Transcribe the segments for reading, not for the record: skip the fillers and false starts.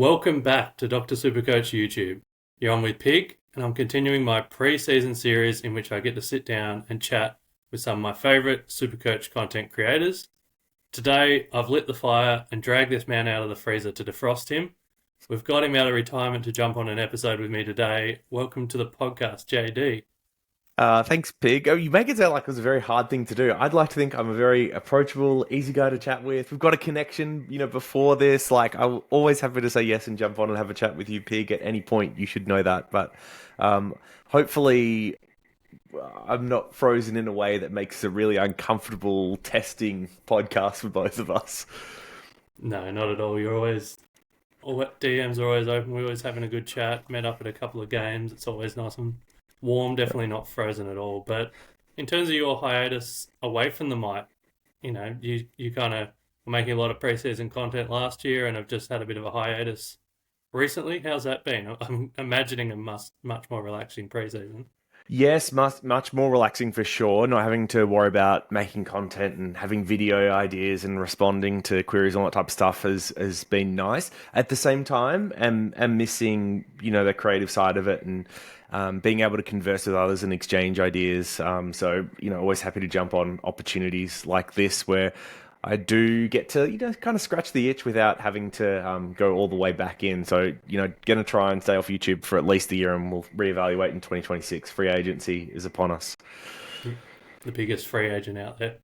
Welcome back to Dr. Supercoach YouTube. You're on with Pig, and I'm continuing my pre-season series in which I get to sit down and chat with some of my favourite Supercoach content creators. Today, I've lit the fire and dragged this man out of the freezer to defrost him. We've got him out of retirement to jump on an episode with me today. Welcome to the podcast, JD. Thanks, Pig. Oh, you make it sound like it was a very hard thing to do. I'd like to think I'm a very approachable, easy guy to chat with. We've got a connection, before this. I'm always happy to say yes and jump on and have a chat with you, Pig, at any point. You should know that. But hopefully I'm not frozen in a way that makes a really uncomfortable testing podcast for both of us. No, not at all. DMs are always open. We're always having a good chat. Met up at a couple of games. It's always nice and warm, definitely not frozen at all. But in terms of your hiatus away from the mic, you kind of were making a lot of preseason content last year and have just had a bit of a hiatus recently. How's that been? I'm imagining a much more relaxing preseason. Yes, much more relaxing for sure. Not having to worry about making content and having video ideas and responding to queries, all that type of stuff has been nice. At the same time, am missing the creative side of it and being able to converse with others and exchange ideas. So always happy to jump on opportunities like this where I do get to, kind of scratch the itch without having to go all the way back in. So, going to try and stay off YouTube for at least a year and we'll reevaluate in 2026. Free agency is upon us. The biggest free agent out there.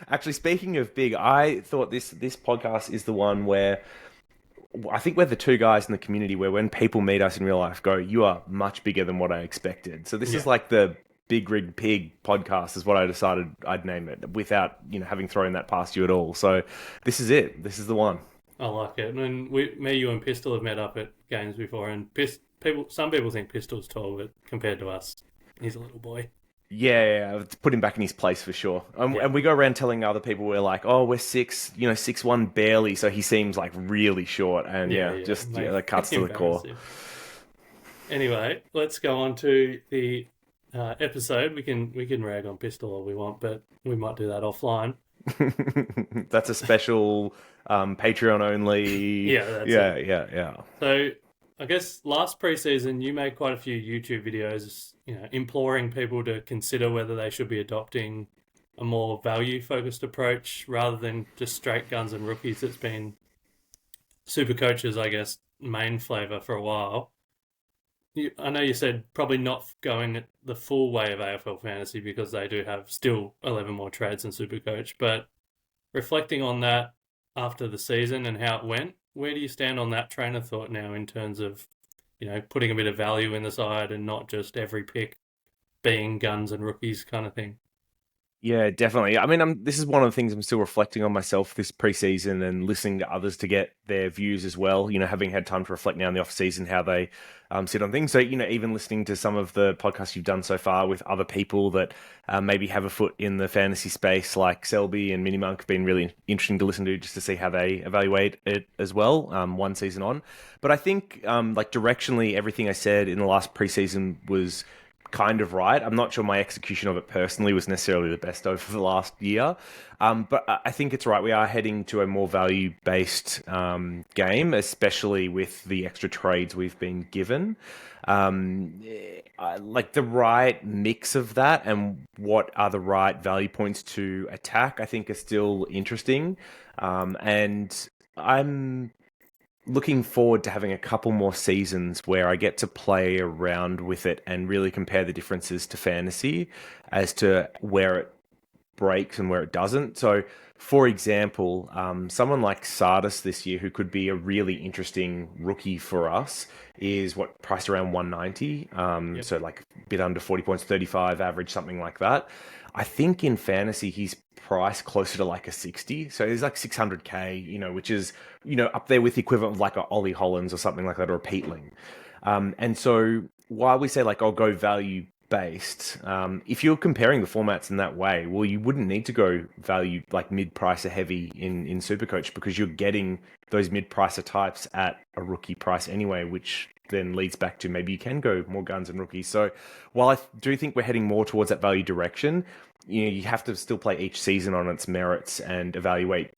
Actually, speaking of big, I thought this podcast is the one where I think we're the two guys in the community where when people meet us in real life go, you are much bigger than what I expected. So this is like the Big Rig Pig podcast is what I decided I'd name it without, having thrown that past you at all. So this is it. This is the one. I like it. And me, you and Pistol have met up at games before and some people think Pistol's tall, but compared to us, he's a little boy. Yeah, put him back in his place for sure. And we go around telling other people we're like, oh, we're 6'1" barely, so he seems like really short. And that cuts to the core. Anyway, let's go on to the episode. We can rag on Pistol all we want, but we might do that offline. That's a special Patreon only. Yeah. So I guess last preseason you made quite a few YouTube videos, imploring people to consider whether they should be adopting a more value-focused approach rather than just straight guns and rookies. That's been Supercoach's, I guess, main flavour for a while. I know you said probably not going the full way of AFL Fantasy because they do have still 11 more trades than Supercoach, but reflecting on that after the season and how it went, where do you stand on that train of thought now in terms of, putting a bit of value in the side and not just every pick being guns and rookies kind of thing? Yeah, definitely. I mean, this is one of the things I'm still reflecting on myself this preseason and listening to others to get their views as well. Having had time to reflect now in the off season how they sit on things. So, even listening to some of the podcasts you've done so far with other people that maybe have a foot in the fantasy space, like Selby and Minimonk, have been really interesting to listen to just to see how they evaluate it as well, one season on. But I think, directionally, everything I said in the last preseason was kind of right. I'm not sure my execution of it personally was necessarily the best over the last year. But I think it's right. We are heading to a more value-based game, especially with the extra trades we've been given. Like the right mix of that and what are the right value points to attack, I think are still interesting. And I'm looking forward to having a couple more seasons where I get to play around with it and really compare the differences to fantasy as to where it breaks and where it doesn't. So, for example, someone like Sardis this year, who could be a really interesting rookie for us, is priced around 190. So like a bit under 40 points, 35 average, something like that. I think in fantasy, he's priced closer to like a 60. So he's like 600K, which is, up there with the equivalent of like a Ollie Hollands or something like that, or a Peatling. And so while we say like, I'll go value based, if you're comparing the formats in that way, well, you wouldn't need to go value like mid-pricer heavy in Supercoach because you're getting those mid-pricer types at a rookie price anyway, which then leads back to maybe you can go more guns and rookies. So while I do think we're heading more towards that value direction, you have to still play each season on its merits and evaluate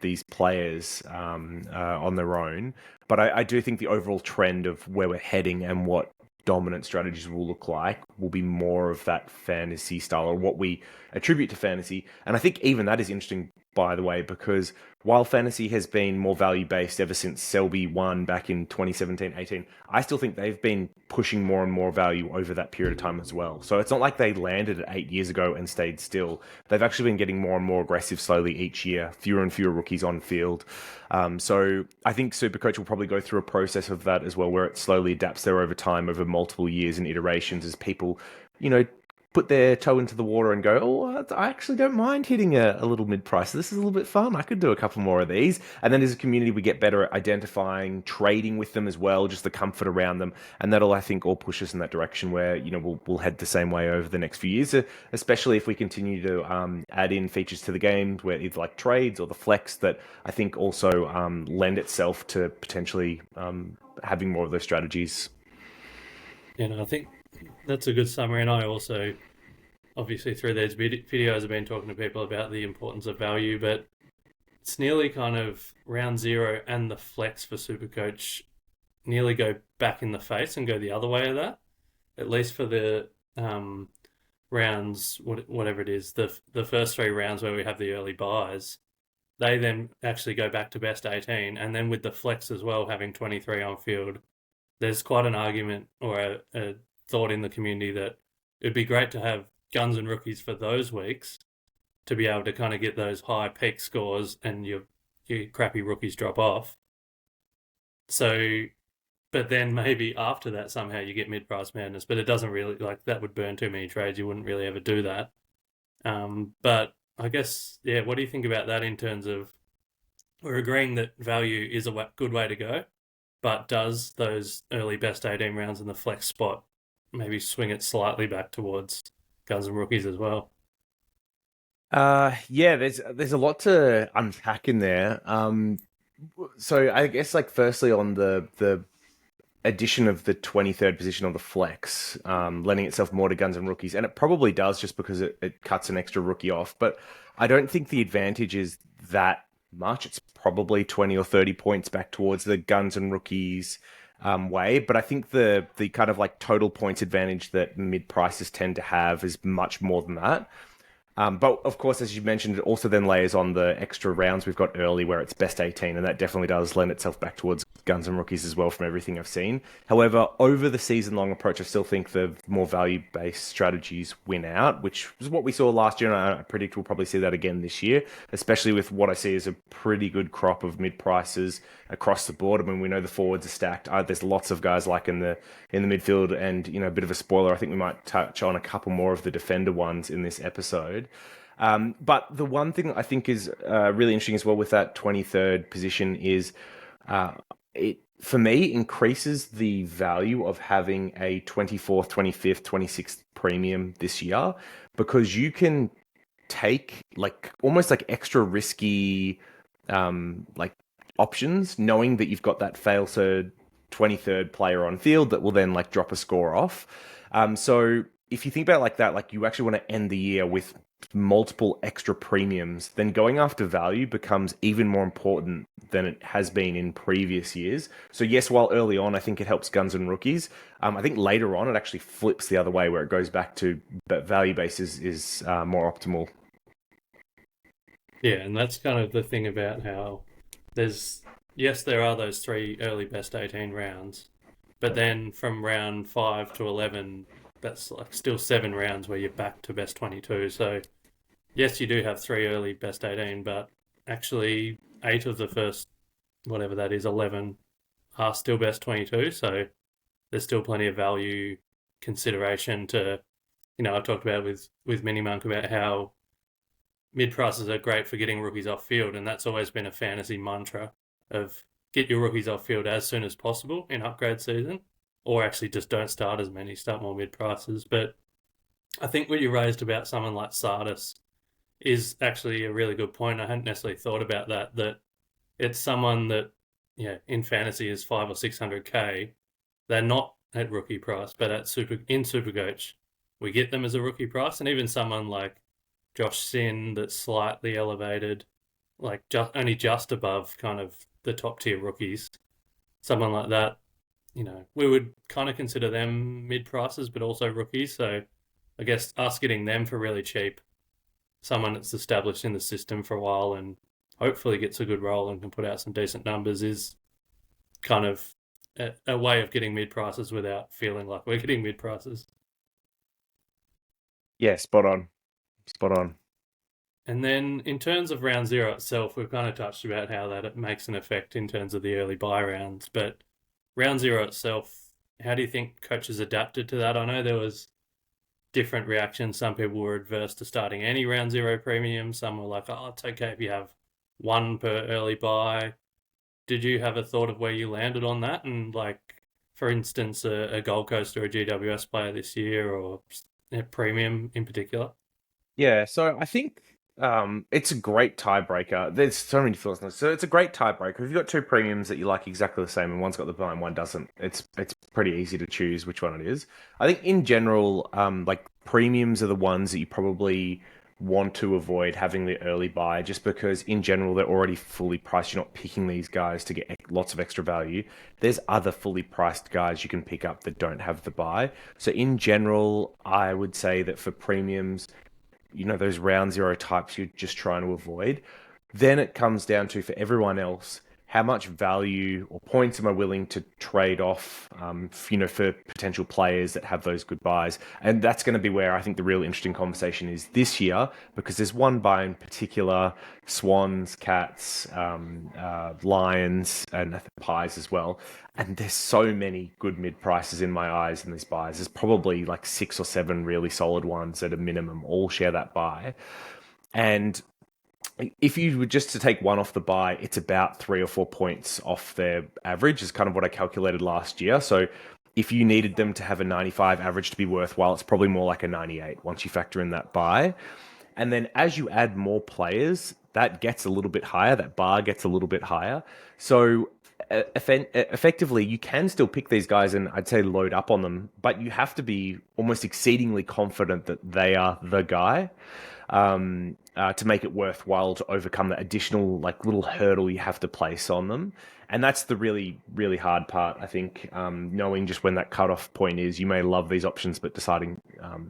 these players on their own. But I do think the overall trend of where we're heading and what dominant strategies will look like will be more of that fantasy style, or what we attribute to fantasy. And I think even that is interesting, by the way, because while fantasy has been more value based ever since Selby won back in 2017-18, I still think they've been pushing more and more value over that period of time as well. So it's not like they landed at 8 years ago and stayed still. They've actually been getting more and more aggressive slowly each year, fewer and fewer rookies on field. So I think Supercoach will probably go through a process of that as well, where it slowly adapts there over time, over multiple years and iterations, as people, put their toe into the water and go, oh, I actually don't mind hitting a little mid-price. This is a little bit fun. I could do a couple more of these. And then as a community, we get better at identifying, trading with them as well, just the comfort around them. And that'll, I think, all push us in that direction where, we'll head the same way over the next few years, especially if we continue to add in features to the game, where either like trades or the flex, that I think also lend itself to potentially having more of those strategies. I think that's a good summary. And I also, obviously, through these videos, I've been talking to people about the importance of value, but it's nearly kind of round zero and the flex for Supercoach nearly go back in the face and go the other way of that, at least for the rounds, whatever it is, the first 3 rounds where we have the early buys. They then actually go back to best 18, and then with the flex as well, having 23 on field, there's quite an argument or a thought in the community that it'd be great to have guns and rookies for those weeks to be able to kind of get those high peak scores and your crappy rookies drop off. So, but then maybe after that somehow you get mid-price madness, but it doesn't really, like, that would burn too many trades. You wouldn't really ever do that. But I guess, yeah, what do you think about that in terms of, we're agreeing that value is a good way to go, but does those early best 18 rounds in the flex spot maybe swing it slightly back towards guns and rookies as well? Yeah, there's a lot to unpack in there. So I guess, like, firstly on the addition of the 23rd position on the flex, lending itself more to guns and rookies, and it probably does just because it cuts an extra rookie off. But I don't think the advantage is that much. It's probably 20 or 30 points back towards the guns and rookies way. But I think the kind of like total points advantage that mid prices tend to have is much more than that. But of course, as you mentioned, it also then layers on the extra rounds we've got early where it's best 18, and that definitely does lend itself back towards guns and rookies as well from everything I've seen. However, over the season-long approach, I still think the more value-based strategies win out, which is what we saw last year, and I predict we'll probably see that again this year, especially with what I see as a pretty good crop of mid-prices across the board. I mean, we know the forwards are stacked. There's lots of guys like in the midfield, and a bit of a spoiler, I think we might touch on a couple more of the defender ones in this episode. But the one thing I think is really interesting as well with that 23rd position is it, for me, increases the value of having a 24th, 25th, 26th premium this year, because you can take like almost like extra risky like options, knowing that you've got that fail-third 23rd player on field that will then like drop a score off. So if you think about it like that, like you actually want to end the year with multiple extra premiums, then going after value becomes even more important than it has been in previous years. So yes, while early on I think it helps guns and rookies, I think later on it actually flips the other way, where it goes back to that value base is more optimal. Yeah, and that's kind of the thing about how there are those 3 early best 18 rounds, but then from round 5 to 11, that's like still 7 rounds where you're back to best 22. So yes, you do have 3 early best 18, but actually 8 of the first, whatever that is, 11 are still best 22. So there's still plenty of value consideration to, I talked about with Mini Monk about how mid prices are great for getting rookies off field, and that's always been a fantasy mantra of get your rookies off field as soon as possible in upgrade season, or actually just don't start as many, start more mid prices. But I think what you raised about someone like Sardis is actually a really good point. I hadn't necessarily thought about that it's someone that, in fantasy is 500 or 600k. They're not at rookie price, but in Supercoach, we get them as a rookie price. And even someone like Josh Sin that's slightly elevated, like only just above kind of the top tier rookies. Someone like that, we would kind of consider them mid prices, but also rookies. So I guess us getting them for really cheap, someone that's established in the system for a while and hopefully gets a good role and can put out some decent numbers is kind of a way of getting mid prices without feeling like we're getting mid prices. Yeah, spot on. Spot on. And then in terms of round zero itself, we've kind of touched about how that it makes an effect in terms of the early buy rounds. But round zero itself, how do you think coaches adapted to that? I know there was different reactions. Some people were adverse to starting any round zero premium. Some were like, oh, it's okay if you have one per early buy. Did you have a thought of where you landed on that? And like, for instance, a Gold Coast or a GWS player this year or a premium in particular? Yeah, so I think it's a great tiebreaker. There's so many feels. So it's a great tiebreaker. If you've got two premiums that you like exactly the same and one's got the buy and one doesn't, it's pretty easy to choose which one it is. I think in general, like premiums are the ones that you probably want to avoid having the early buy just because in general they're already fully priced. You're not picking these guys to get lots of extra value. There's other fully priced guys you can pick up that don't have the buy. So in general, I would say that for premiums, those round zero types you're just trying to avoid. Then it comes down to, for everyone else, how much value or points am I willing to trade off, for potential players that have those good buys? And that's going to be where I think the real interesting conversation is this year, because there's one buy in particular, Swans, Cats, Lions, and Pies as well. And there's so many good mid prices in my eyes in these buys. There's probably like 6 or 7 really solid ones at a minimum, all share that buy. And if you were just to take one off the buy, it's about 3 or 4 points off their average, is kind of what I calculated last year. So if you needed them to have a 95 average to be worthwhile, it's probably more like a 98 once you factor in that buy. And then as you add more players, that gets a little bit higher, that bar gets a little bit higher. So effectively, you can still pick these guys and I'd say load up on them, but you have to be almost exceedingly confident that they are the guy, to make it worthwhile to overcome that additional like little hurdle you have to place on them. And that's the really, really hard part, I think, knowing just when that cutoff point is. You may love these options, but deciding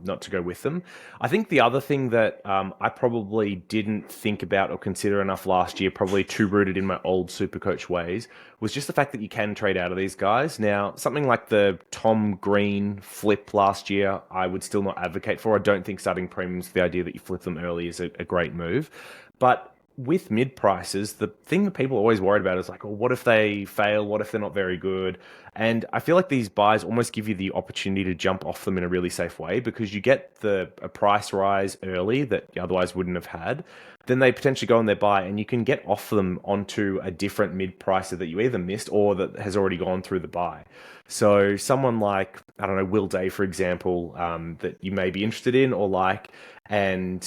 not to go with them. I think the other thing that I probably didn't think about or consider enough last year, probably too rooted in my old Supercoach ways, was just the fact that you can trade out of these guys. Now, something like the Tom Green flip last year, I would still not advocate for. I don't think starting premiums, the idea that you flip them early is a great move. But with mid prices, the thing that people are always worried about is like, well, what if they fail? What if they're not very good? And I feel like these buys almost give you the opportunity to jump off them in a really safe way because you get a price rise early that you otherwise wouldn't have had. Then they potentially go on their buy and you can get off them onto a different mid pricer that you either missed or that has already gone through the buy. So someone like, I don't know, Will Day, for example, that you may be interested in or like, and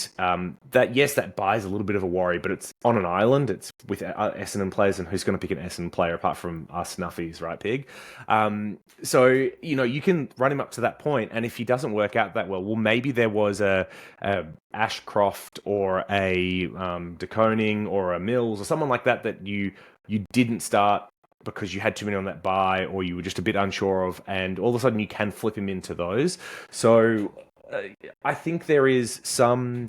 that, yes, that buys a little bit of a worry, but it's on an island. It's with Essendon players, and who's going to pick an Essendon player apart from us Nuffies, right, Pig? So, you can run him up to that point, and if he doesn't work out that well, maybe there was a Ashcroft or a De Koning or a Mills or someone like that you didn't start because you had too many on that buy or you were just a bit unsure of, and all of a sudden you can flip him into those. So I think there is some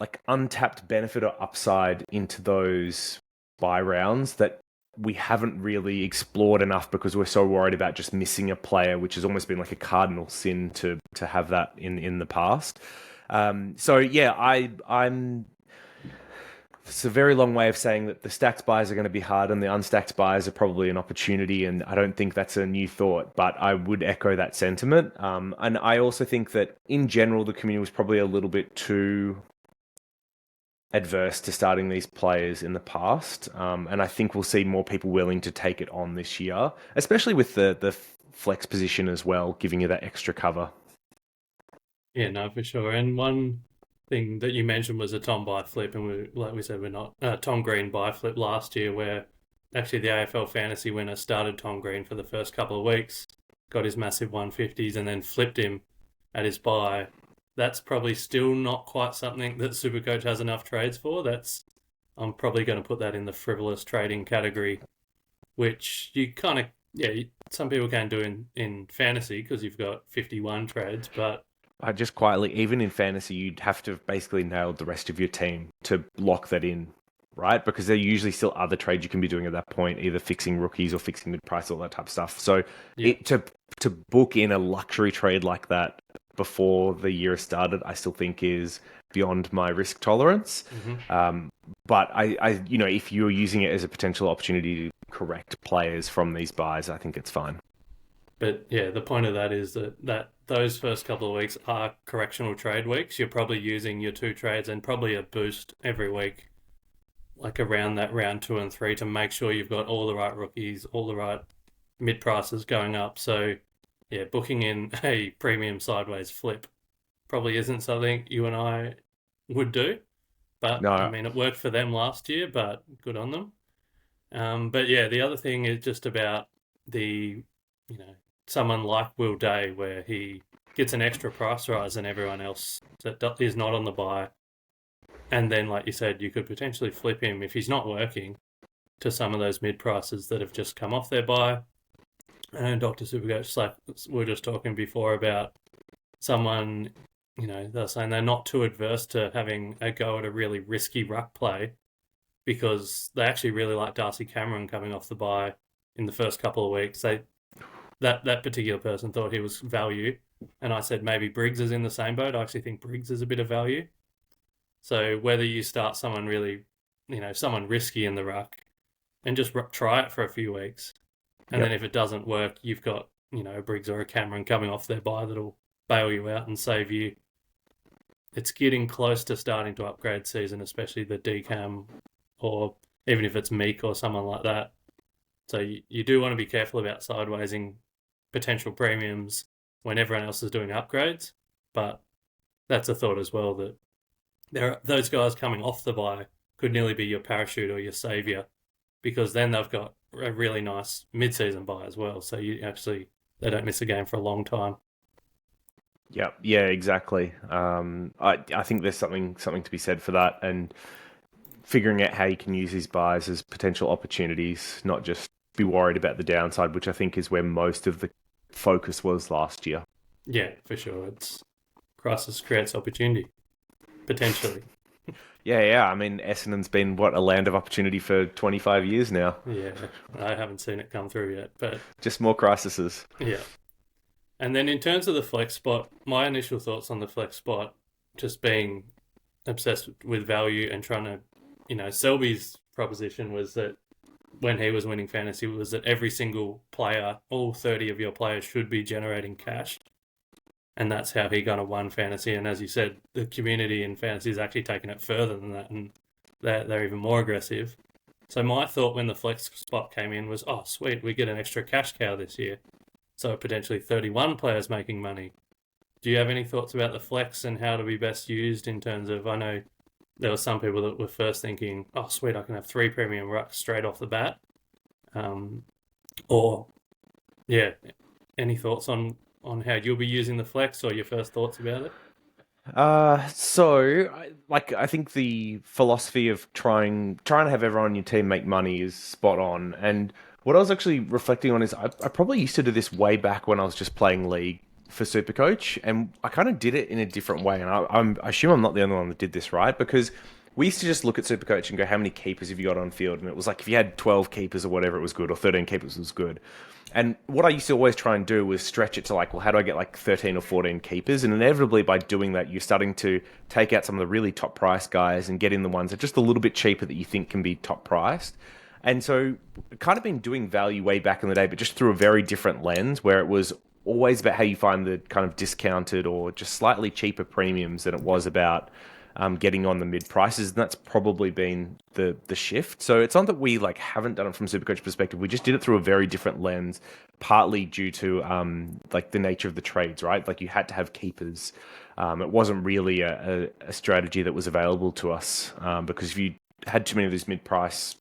like untapped benefit or upside into those buy rounds that we haven't really explored enough because we're so worried about just missing a player, which has almost been like a cardinal sin to have that in the past. So yeah, I'm it's a very long way of saying that the stacked buys are going to be hard and the unstacked buys are probably an opportunity. And I don't think that's a new thought, but I would echo that sentiment. And I also think that in general, the community was probably a little bit too adverse to starting these players in the past. And I think we'll see more people willing to take it on this year, especially with the flex position as well, giving you that extra cover. Yeah, no, for sure. And one thing that you mentioned was a Tom buy flip, and like we said, we're not Tom Green buy flip last year, where actually the AFL fantasy winner started Tom Green for the first couple of weeks, got his massive 150s, and then flipped him at his buy. That's probably still not quite something that Supercoach has enough trades for. That's I'm probably going to put that in the frivolous trading category, which you kind of, some people can do in fantasy because you've got 51 trades, but I just quietly, even in fantasy, you'd have to have basically nailed the rest of your team to lock that in, right? Because there are usually still other trades you can be doing at that point, either fixing rookies or fixing mid-price, all that type of stuff. So yeah, to book in a luxury trade like that before the year has started, I still think is beyond my risk tolerance. But if you're using it as a potential opportunity to correct players from these buys, I think it's fine. But yeah, the point of that is that those first couple of weeks are correctional trade weeks. You're probably using your two trades and probably a boost every week, like around that round 2 and 3, to make sure you've got all the right rookies, all the right mid prices going up. So yeah, booking in a premium sideways flip probably isn't something you and I would do. But I No, mean, it worked for them last year, but good on them. But yeah, the other thing is just about the, someone like Will Day, where he gets an extra price rise than everyone else that is not on the buy. And then, like you said, you could potentially flip him if he's not working to some of those mid prices that have just come off their buy. And Dr. Supercoach, like we were just talking before about someone, they're saying they're not too adverse to having a go at a really risky ruck play because they actually really like Darcy Cameron coming off the buy in the first couple of weeks. That particular person thought he was value, and I said maybe Briggs is in the same boat. I actually think Briggs is a bit of value. So whether you start someone really, someone risky in the ruck and just try it for a few weeks, and then if it doesn't work, you've got, a Briggs or a Cameron coming off their buy that'll bail you out and save you. It's getting close to starting to upgrade season, especially the DCAM, or even if it's Meek or someone like that. So you do want to be careful about sidewaysing potential premiums when everyone else is doing upgrades. But that's a thought as well, that those guys coming off the buy could nearly be your parachute or your savior, because then they've got a really nice mid-season buy as well. So they don't miss a game for a long time. Yep. Yeah, exactly. I think there's something to be said for that, and figuring out how you can use these buys as potential opportunities, not just be worried about the downside, which I think is where most of the focus was last year. Yeah, for sure. It's crisis creates opportunity, potentially. Yeah. I mean, Essendon's been, a land of opportunity for 25 years now. Yeah, I haven't seen it come through yet, but Just more crises. yeah. And then in terms of the flex spot, my initial thoughts on the flex spot, just being obsessed with value and trying to, Selby's proposition was that when he was winning fantasy was that every single player, all 30 of your players should be generating cash. And that's how he kind of won fantasy. And as you said, the community in fantasy is actually taking it further than that, and they're even more aggressive. So my thought when the flex spot came in was, oh, sweet, we get an extra cash cow this year. So potentially 31 players making money. Do you have any thoughts about the flex and how to be best used in terms of, I know there were some people that were first thinking, oh, sweet, I can have 3 premium rucks straight off the bat. Any thoughts on how you'll be using the flex, or your first thoughts about it? I think the philosophy of trying to have everyone on your team make money is spot on. And what I was actually reflecting on is I probably used to do this way back when I was just playing League for SuperCoach, and I kind of did it in a different way. And I assume I'm not the only one that did this, right? Because we used to just look at SuperCoach and go, how many keepers have you got on field? And it was like, if you had 12 keepers or whatever, it was good, or 13 keepers was good. And what I used to always try and do was stretch it to like, well, how do I get like 13 or 14 keepers? And inevitably by doing that, you're starting to take out some of the really top price guys and get in the ones that are just a little bit cheaper that you think can be top priced. And so kind of been doing value way back in the day, but just through a very different lens, where it was always about how you find the kind of discounted or just slightly cheaper premiums than it was about getting on the mid prices. And that's probably been the shift. So it's not that we like haven't done it from SuperCoach perspective. We just did it through a very different lens, partly due to like the nature of the trades, right? Like you had to have keepers. It wasn't really a strategy that was available to us because if you had too many of these mid price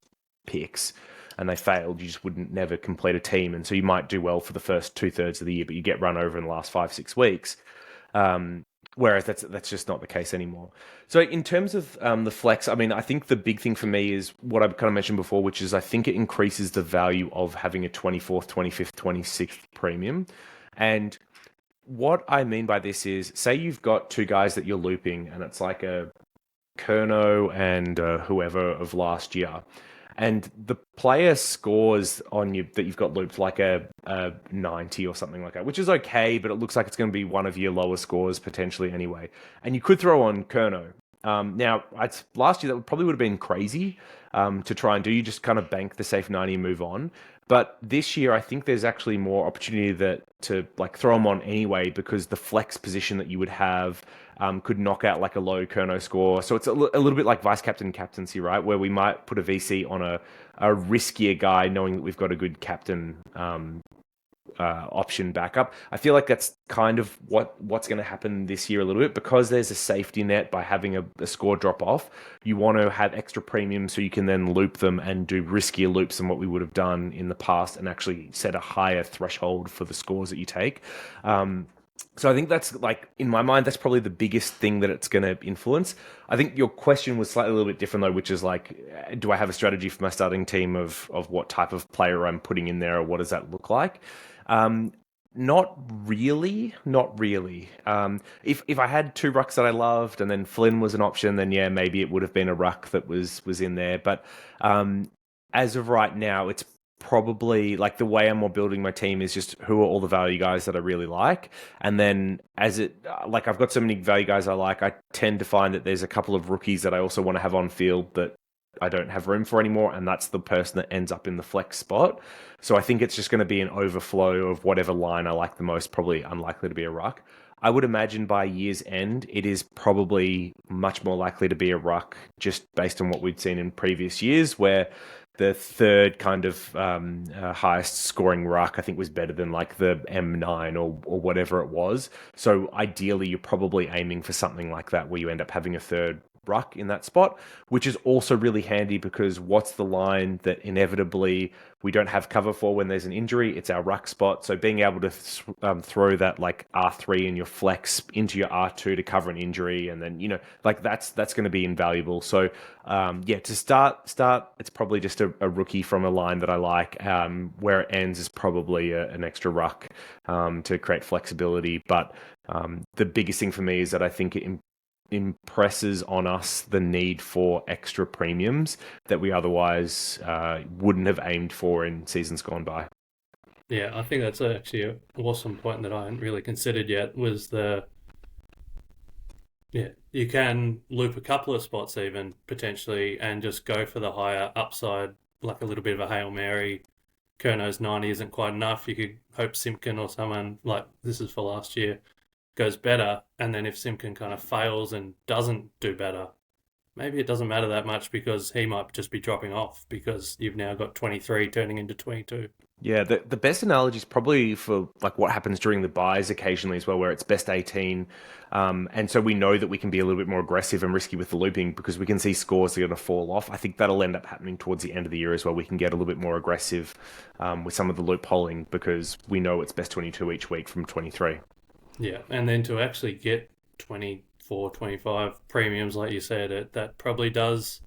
picks and they failed, you just wouldn't never complete a team. And so you might do well for the first 2/3 of the year, but you get run over in the last 5-6 weeks. Whereas that's just not the case anymore. So in terms of the flex, I mean, I think the big thing for me is what I kind of mentioned before, which is I think it increases the value of having a 24th, 25th, 26th premium. And what I mean by this is, say you've got two guys that you're looping, and it's like a Kerno and whoever of last year, and the player scores on you that you've got looped like a 90 or something like that, which is okay, but it looks like it's going to be one of your lower scores potentially anyway. And you could throw on Kerno. Now, last year that probably would have been crazy to try and do. You just kind of bank the safe 90 and move on. But this year, I think there's actually more opportunity to like throw them on anyway, because the flex position that you would have could knock out like a low Kerno score. So it's a little bit like vice captain captaincy, right? Where we might put a VC on a riskier guy, knowing that we've got a good captain option backup. I feel like that's kind of what's going to happen this year a little bit, because there's a safety net by having a score drop off. You want to have extra premium so you can then loop them and do riskier loops than what we would have done in the past, and actually set a higher threshold for the scores that you take. So I think that's, like, in my mind, that's probably the biggest thing that it's going to influence. I think your question was slightly a little bit different though, which is like, do I have a strategy for my starting team of what type of player I'm putting in there, or what does that look like? Not really, not really. If I had two rucks that I loved, and then Flynn was an option, then yeah, maybe it would have been a ruck that was in there. But as of right now, it's probably like the way I'm more building my team is just who are all the value guys that I really like. And then as it, like, I've got so many value guys I like, I tend to find that there's a couple of rookies that I also want to have on field that I don't have room for anymore, and that's the person that ends up in the flex spot. So I think it's just going to be an overflow of whatever line I like the most, probably unlikely to be a ruck. I would imagine by year's end, it is probably much more likely to be a ruck, just based on what we'd seen in previous years, where the third kind of highest scoring ruck, I think, was better than like the M9 or whatever it was. So ideally, you're probably aiming for something like that, where you end up having a third ruck in that spot, which is also really handy, because what's the line that inevitably we don't have cover for when there's an injury? It's our ruck spot. So being able to throw that like R3 in your flex into your R2 to cover an injury, and then, you know, like that's going to be invaluable. So yeah, to start, it's probably just a rookie from a line that I like. Where it ends is probably an extra ruck to create flexibility. But the biggest thing for me is that I think it impresses on us the need for extra premiums that we otherwise wouldn't have aimed for in seasons gone by. Yeah, I think that's actually an awesome point that I hadn't really considered yet, was yeah, you can loop a couple of spots even potentially and just go for the higher upside, like a little bit of a Hail Mary. Kerno's 90 isn't quite enough. You could hope Simpkin or someone, like this is for last year, goes better. And then if Simpkin kind of fails and doesn't do better, maybe it doesn't matter that much, because he might just be dropping off because you've now got 23 turning into 22. Yeah, the best analogy is probably for like what happens during the buys occasionally as well, where it's best 18. And so we know that we can be a little bit more aggressive and risky with the looping, because we can see scores that are going to fall off. I think that'll end up happening towards the end of the year as well. We can get a little bit more aggressive with some of the loopholing, because we know it's best 22 each week from 23. Yeah, and then to actually get 24, 25 premiums, like you said, that probably does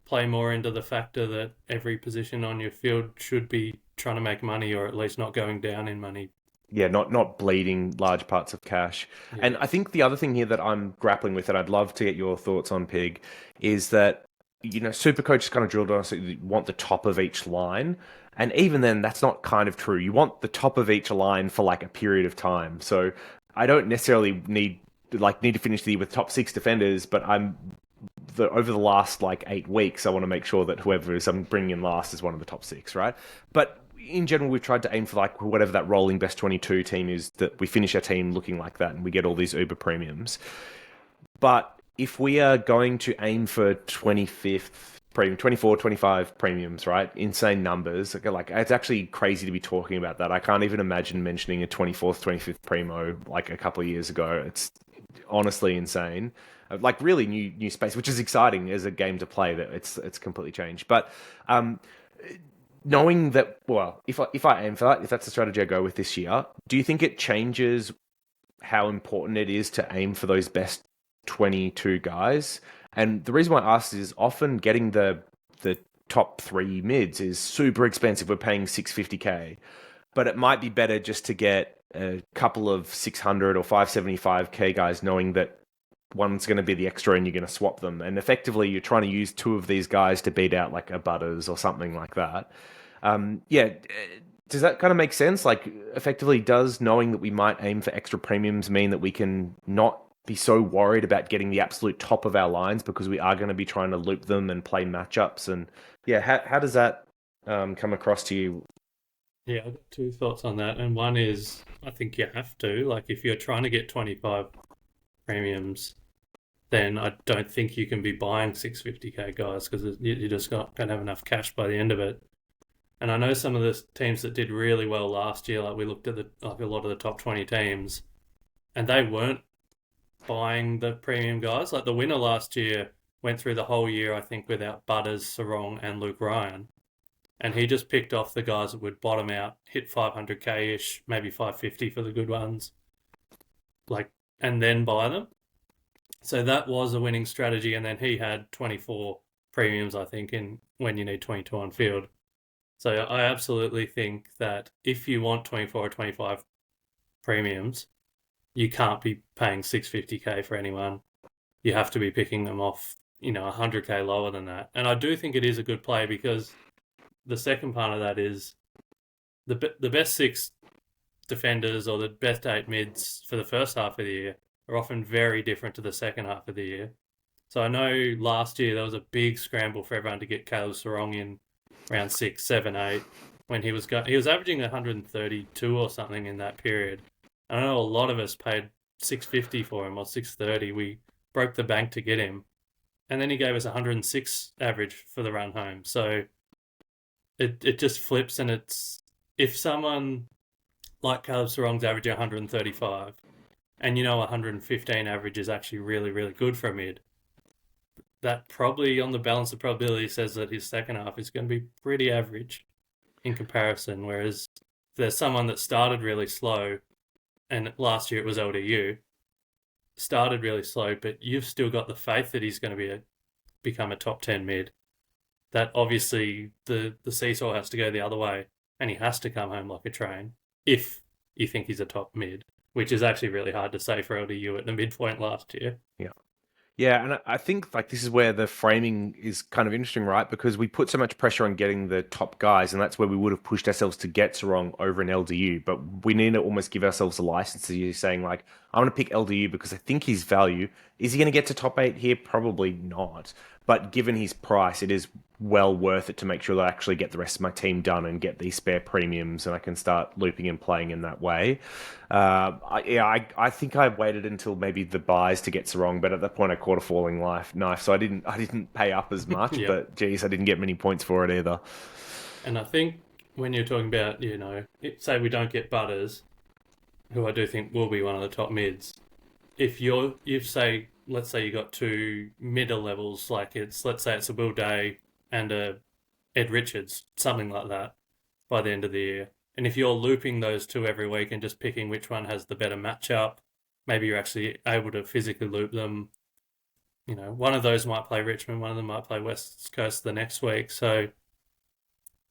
play more into the factor that every position on your field should be trying to make money, or at least not going down in money. Yeah, not bleeding large parts of cash. Yeah. And I think the other thing here that I'm grappling with, and I'd love to get your thoughts on, Pig, is that, you know, SuperCoach is kind of drilled on us that you want the top of each line. And even then, that's not kind of true. You want the top of each line for like a period of time. So I don't necessarily need to finish the year with top 6 defenders, but over the last like 8 weeks, I want to make sure that whoever is I'm bringing in last is one of the top 6, right? But in general, we've tried to aim for like whatever that rolling best 22 team is, that we finish our team looking like that and we get all these uber premiums. But if we are going to aim for 25th premium, 24, 25 premiums, right? Insane numbers. Like, it's actually crazy to be talking about that. I can't even imagine mentioning a 24th, 25th primo like a couple of years ago. It's honestly insane. Like, really new space, which is exciting as a game to play. That it's completely changed. But knowing that, well, if I aim for that, if that's the strategy I go with this year, do you think it changes how important it is to aim for those best 22 guys. And the reason why I asked is often getting the top three mids is super expensive. We're paying 650k, but it might be better just to get a couple of 600 or 575k guys, knowing that one's going to be the extra and you're going to swap them. And effectively, you're trying to use two of these guys to beat out like a Butters or something like that. Yeah, does that kind of make sense? Like, effectively, does knowing that we might aim for extra premiums mean that we can not be so worried about getting the absolute top of our lines because we are going to be trying to loop them and play matchups? And yeah, how does that come across to you? Yeah, I've got two thoughts on that. And one is, I think you have to. Like, if you're trying to get 25 premiums, then I don't think you can be buying 650k guys because you're just not going to have enough cash by the end of it. And I know some of the teams that did really well last year, like we looked at like a lot of the top 20 teams, and they weren't buying the premium guys. Like the winner last year went through the whole year, I think, without Butters, Sarong, and Luke Ryan. And he just picked off the guys that would bottom out, hit 500k ish, maybe 550 for the good ones, like, and then buy them. So that was a winning strategy. And then he had 24 premiums, I think, in when you need 22 on field. So I absolutely think that if you want 24 or 25 premiums, you can't be paying 650k for anyone. You have to be picking them off, 100k lower than that. And I do think it is a good play because the second part of that is the best six defenders or the best eight mids for the first half of the year are often very different to the second half of the year. So I know last year there was a big scramble for everyone to get Caleb Sarong in round 6, 7, 8 when he was averaging 132 or something in that period. I know a lot of us paid 650 for him or 630. We broke the bank to get him, and then he gave us 106 average for the run home. So it just flips, and it's if someone like Caleb Sarong's averaging 135, and 115 average is actually really, really good for a mid, that probably on the balance of probability says that his second half is going to be pretty average in comparison. Whereas if there's someone that started really slow, and last year it was LDU, started really slow, but you've still got the faith that he's going to become a top 10 mid, that obviously the seesaw has to go the other way and he has to come home like a train if you think he's a top mid, which is actually really hard to say for LDU at the midpoint last year. Yeah. Yeah, and I think like this is where the framing is kind of interesting, right? Because we put so much pressure on getting the top guys, and that's where we would have pushed ourselves to get Sarong over an LDU. But we need to almost give ourselves a license to you saying like, I want to pick LDU because I think his value. Is he going to get to top 8 here? Probably not. But given his price, it is well worth it to make sure that I actually get the rest of my team done and get these spare premiums, and I can start looping and playing in that way. I think I waited until maybe the buys to get Sarong, but at that point I caught a falling knife, so I didn't pay up as much. Yep. But geez, I didn't get many points for it either. And I think when you're talking about, say we don't get Butters, who I do think will be one of the top mids, if let's say you got two middle levels, like let's say it's a Will Day and a Ed Richards, something like that, by the end of the year. And if you're looping those two every week and just picking which one has the better matchup, maybe you're actually able to physically loop them. One of those might play Richmond, one of them might play West Coast the next week. So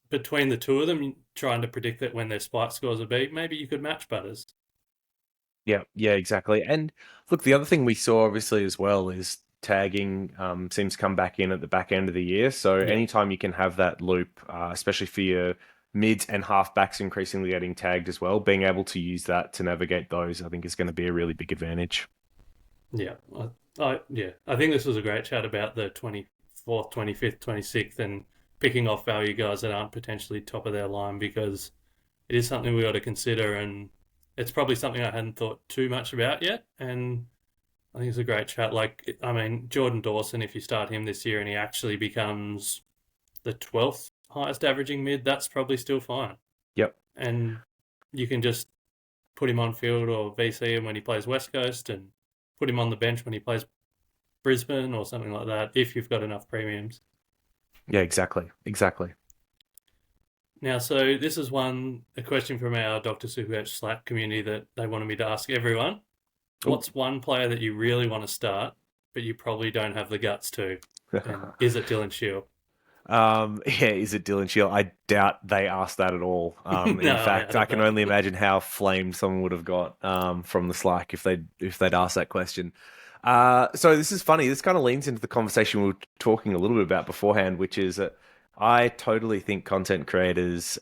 between the two of them, trying to predict that when their spike scores will be, maybe you could match Butters. Yeah, exactly. And look, the other thing we saw obviously as well is tagging seems to come back in at the back end of the year. So Yeah. anytime you can have that loop, especially for your mids and halfbacks increasingly getting tagged as well, being able to use that to navigate those, I think is going to be a really big advantage. Yeah. I think this was a great chat about the 24th, 25th, 26th and picking off value guys that aren't potentially top of their line, because it is something we got to consider, and it's probably something I hadn't thought too much about yet. And I think it's a great chat. Like, I mean, Jordan Dawson, if you start him this year and he actually becomes the 12th highest averaging mid, that's probably still fine. Yep. And you can just put him on field or VC him when he plays West Coast and put him on the bench when he plays Brisbane or something like that, if you've got enough premiums. Yeah, exactly. Now, so this is a question from our Dr. Supercoach Slack community that they wanted me to ask everyone. What's one player that you really want to start, but you probably don't have the guts to? And is it Dylan Shield? Yeah, is it Dylan Shield? I doubt they asked that at all. No, In I fact, I doubt can that. only imagine how flamed someone would have got from the Slack if they'd asked that question. So this is funny. This kind of leans into the conversation we were talking a little bit about beforehand, which is that I totally think content creators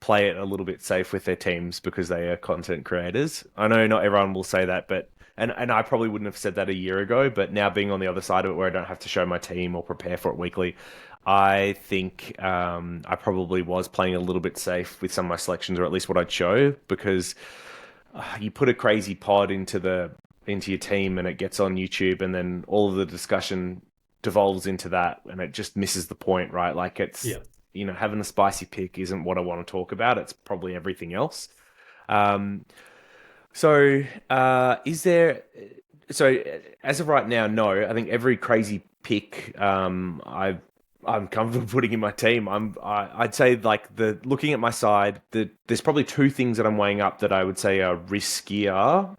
play it a little bit safe with their teams because they are content creators. I know not everyone will say that, but and I probably wouldn't have said that a year ago, but now being on the other side of it where I don't have to show my team or prepare for it weekly, I think I probably was playing a little bit safe with some of my selections, or at least what I'd show, because you put a crazy pod into your team and it gets on YouTube, and then all of the discussion devolves into that, and it just misses the point, right? Like it's Yeah. having a spicy pick isn't what I want to talk about. It's probably everything else. Um, so, is there? So, as of right now, no. I think every crazy pick, I'm comfortable putting in my team. I'd say like looking at my side, there's probably two things that I'm weighing up that I would say are riskier.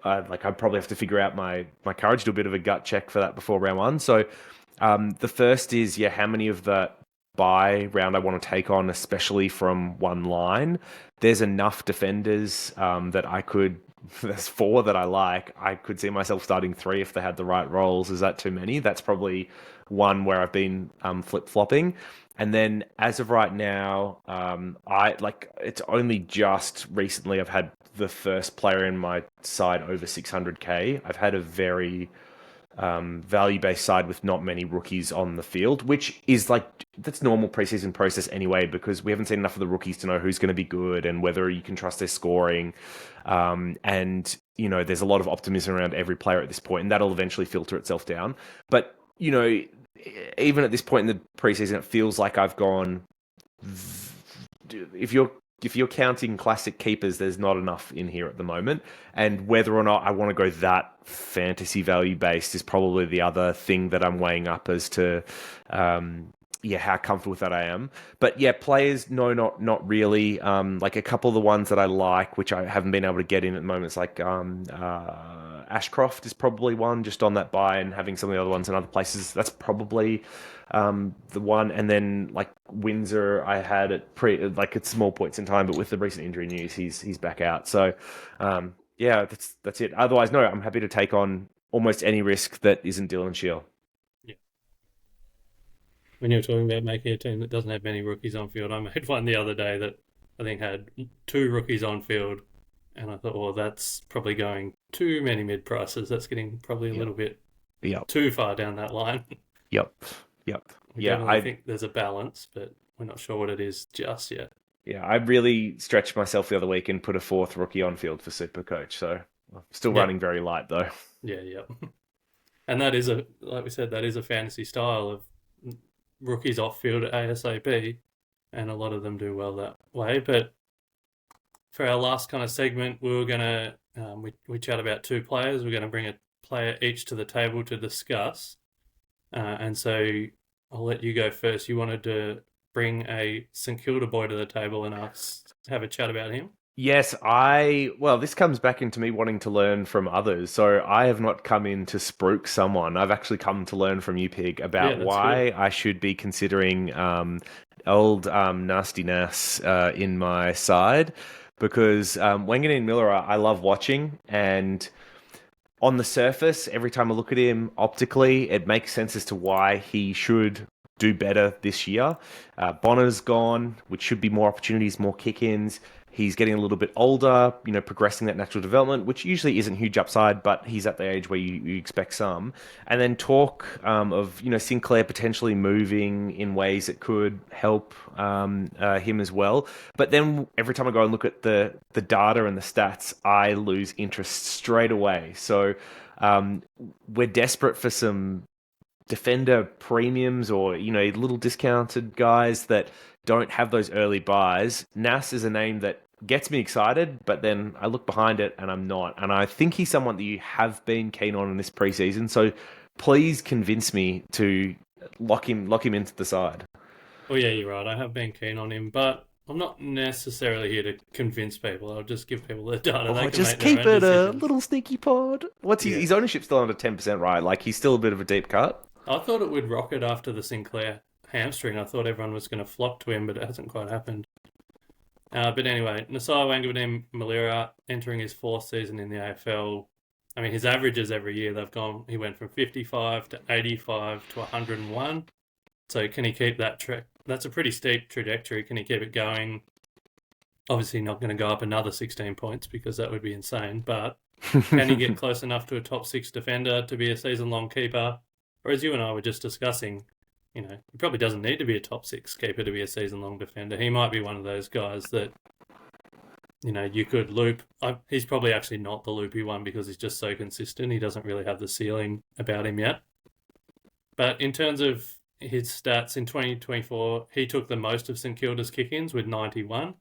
Like I'd probably have to figure out my courage, do a bit of a gut check for that before round one. So, the first is how many of the buy round I want to take on, especially from one line. There's enough defenders that I could. There's four that I like. I could see myself starting three if they had the right roles. Is that too many? That's probably one where I've been flip flopping. And then as of right now, I like it's only just recently I've had the first player in my side over 600k. I've had a very value-based side with not many rookies on the field, which is like that's normal preseason process anyway, because we haven't seen enough of the rookies to know who's going to be good and whether you can trust their scoring. And there's a lot of optimism around every player at this point, and that'll eventually filter itself down. But even at this point in the preseason, it feels like I've gone. If you're counting classic keepers, there's not enough in here at the moment. And whether or not I want to go that fantasy value based is probably the other thing that I'm weighing up as to how comfortable with that I am. But yeah, players, no, not really. Like a couple of the ones that I like, which I haven't been able to get in at the moment, it's like Ashcroft is probably one, just on that buy, and having some of the other ones in other places. That's probably the one. And then like Windsor, I had at at small points in time, but with the recent injury news, he's back out. So that's it. Otherwise, no, I'm happy to take on almost any risk that isn't Dylan Shield. Yeah. When you're talking about making a team that doesn't have many rookies on field, I made one the other day that I think had two rookies on field, and I thought, well, that's probably going too many mid prices. That's getting probably a little bit too far down that line. Yep. We definitely think there's a balance, but we're not sure what it is just yet. Yeah, I really stretched myself the other week and put a fourth rookie on field for SuperCoach. So I'm still running very light though. Yeah. And that is like we said, that is a fantasy style of rookies off field at ASAP, and a lot of them do well that way. But for our last kind of segment, we were going to we chat about two players. We're going to bring a player each to the table to discuss. And so I'll let you go first. You wanted to bring a St Kilda boy to the table and us have a chat about him? Yes, this comes back into me wanting to learn from others. So I have not come in to spruik someone. I've actually come to learn from you, Pig, about why I should be considering old Nasty Nas in my side. Because Wanganeen-Milera, I love watching, and on the surface, every time I look at him optically, it makes sense as to why he should do better this year. Bonner's gone, which should be more opportunities, more kick-ins. He's getting a little bit older, progressing that natural development, which usually isn't huge upside, but he's at the age where you expect some. And then talk of, Sinclair potentially moving in ways that could help him as well. But then every time I go and look at the data and the stats, I lose interest straight away. So we're desperate for some defender premiums or, little discounted guys that don't have those early buys. Nas is a name that gets me excited, but then I look behind it and I'm not. And I think he's someone that you have been keen on in this preseason. So please convince me to lock him into the side. Well, yeah, you're right. I have been keen on him, but I'm not necessarily here to convince people. I'll just give people the data. They Oh, can just make their keep own it a decisions. little sneaky pod. What's Yeah. his ownership's still under 10%, right? Like he's still a bit of a deep cut. I thought it would rocket after the Sinclair hamstring. I thought everyone was going to flock to him, but it hasn't quite happened. But anyway, Nas Wanganeen-Milera entering his fourth season in the AFL. I mean, his averages every year, they've gone, he went from 55 to 85 to 101. So can he keep that track? That's a pretty steep trajectory. Can he keep it going? Obviously not going to go up another 16 points because that would be insane. But can he get close enough to a top six defender to be a season-long keeper? Or as you and I were just discussing, he probably doesn't need to be a top six keeper to be a season-long defender. He might be one of those guys that, you could loop. He's probably actually not the loopy one because he's just so consistent. He doesn't really have the ceiling about him yet. But in terms of his stats in 2024, he took the most of St Kilda's kick-ins with 91.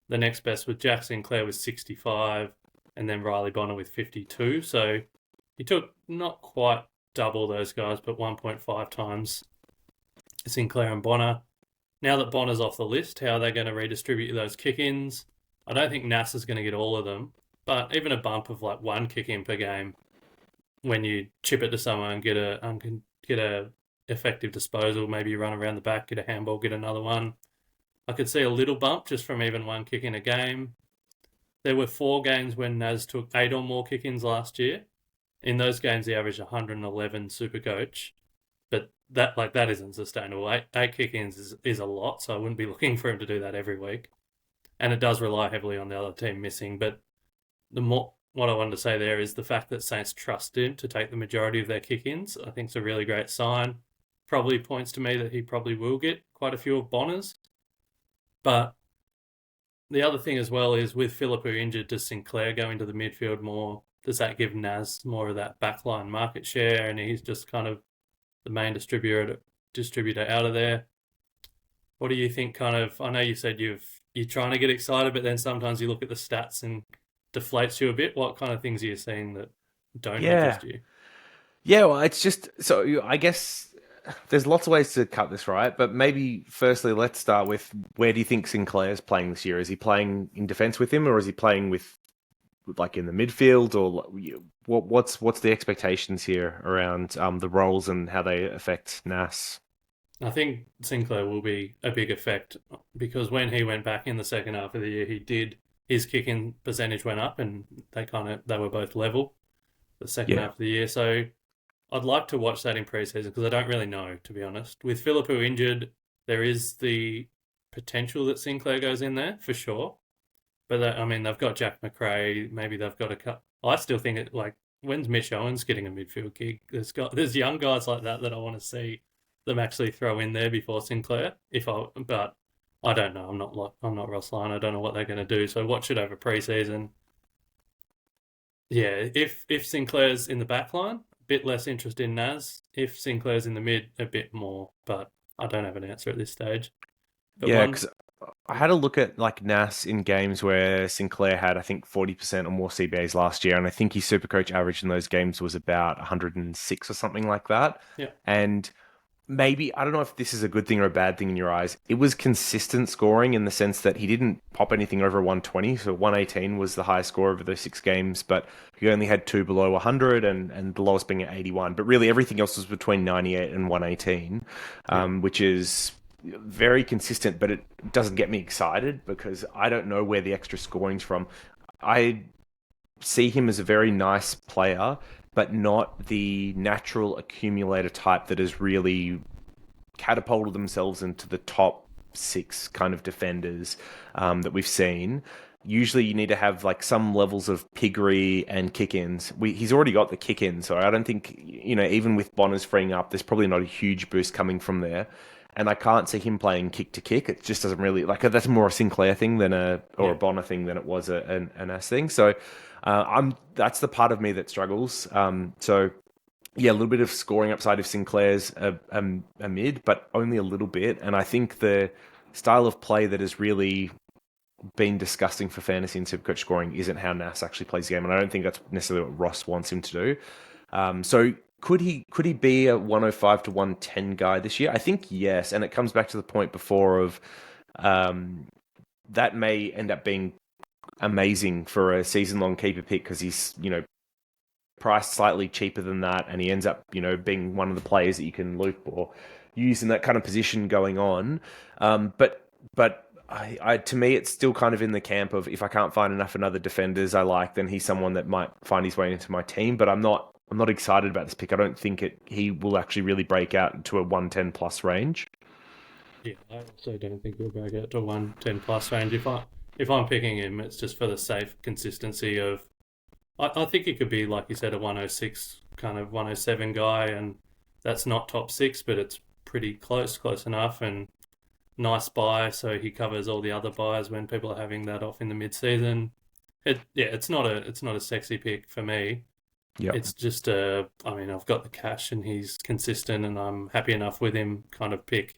The next best was Jack Sinclair with 65, and then Riley Bonner with 52. So he took not quite double those guys, but 1.5 times Sinclair and Bonner. Now that Bonner's off the list, how are they going to redistribute those kick-ins? I don't think Nas is going to get all of them, but even a bump of like one kick-in per game when you chip it to someone and get a effective disposal, maybe you run around the back, get a handball, get another one. I could see a little bump just from even one kick in a game. There were 4 games when Nas took 8 or more kick-ins last year. In those games, he averaged 111 SuperCoach, but that isn't sustainable. 8 kick-ins is a lot, so I wouldn't be looking for him to do that every week. And it does rely heavily on the other team missing. But what I wanted to say there is the fact that Saints trust him to take the majority of their kick-ins, I think is a really great sign. Probably points to me that he probably will get quite a few of Bonner's. But the other thing as well is with Philippou injured, does Sinclair go into the midfield more? Does that give Nas more of that backline market share? And he's just kind of the main distributor out of there. What do you think? I know you said you're trying to get excited, but then sometimes you look at the stats and deflates you a bit. What kind of things are you seeing that don't interest you? Yeah, well, it's just so I guess there's lots of ways to cut this, right? But maybe firstly, let's start with where do you think Sinclair's playing this year? Is he playing in defence with him, or is he playing with like in the midfield, or what's the expectations here around the roles and how they affect Nas? I think Sinclair will be a big effect because when he went back in the second half of the year, his kicking percentage went up, and they were both level the second half of the year. So I'd like to watch that in preseason because I don't really know, to be honest. With Philippou injured, there is the potential that Sinclair goes in there for sure. But they've got Jack McRae. Maybe they've got a cut. I still think when's Mitch Owens getting a midfield gig? There's young guys like that I want to see them actually throw in there before Sinclair. But I don't know. I'm not Ross Lyon. I don't know what they're going to do. So watch it over preseason. Yeah, if Sinclair's in the back line, a bit less interest in Nas. If Sinclair's in the mid, a bit more. But I don't have an answer at this stage. But because I had a look at like Nas in games where Sinclair had, I think, 40% or more CBAs last year, and I think his SuperCoach average in those games was about 106 or something like that. Yeah. And maybe, I don't know if this is a good thing or a bad thing in your eyes, it was consistent scoring in the sense that he didn't pop anything over 120, so 118 was the highest score over those 6 games, but he only had 2 below 100 and the lowest being at 81. But really everything else was between 98 and 118, which is very consistent, but it doesn't get me excited because I don't know where the extra scoring's from. I see him as a very nice player, but not the natural accumulator type that has really catapulted themselves into the top 6 kind of defenders that we've seen. Usually you need to have like some levels of piggery and kick-ins. He's already got the kick-in, so I don't think, even with Bonner's freeing up, there's probably not a huge boost coming from there. And I can't see him playing kick to kick. It just doesn't really that's more a Sinclair thing than a Bonner thing than it was an Nas thing. So that's the part of me that struggles. So yeah, a little bit of scoring upside if Sinclair's a mid, but only a little bit. And I think the style of play that has really been disgusting for fantasy and SuperCoach scoring isn't how Nas actually plays the game, and I don't think that's necessarily what Ross wants him to do. So could he be a 105 to 110 guy this year? I think yes, and it comes back to the point before of that may end up being amazing for a season-long keeper pick because he's, priced slightly cheaper than that, and he ends up, being one of the players that you can loop or use in that kind of position going on. But to me, it's still kind of in the camp of if I can't find enough another defenders I like, then he's someone that might find his way into my team. But I'm not excited about this pick. I don't think he will actually really break out into a 110 plus range. Yeah, I also don't think he'll break out to 110 plus range. If I'm picking him, it's just for the safe consistency of. I think he could be, like you said, a 106 kind of 107 guy, and that's not top six, but it's pretty close enough, and nice buy, so he covers all the other buys when people are having that off in the mid-season. It's not a sexy pick for me. Yeah, it's just I've got the cash and he's consistent, and I'm happy enough with him kind of pick.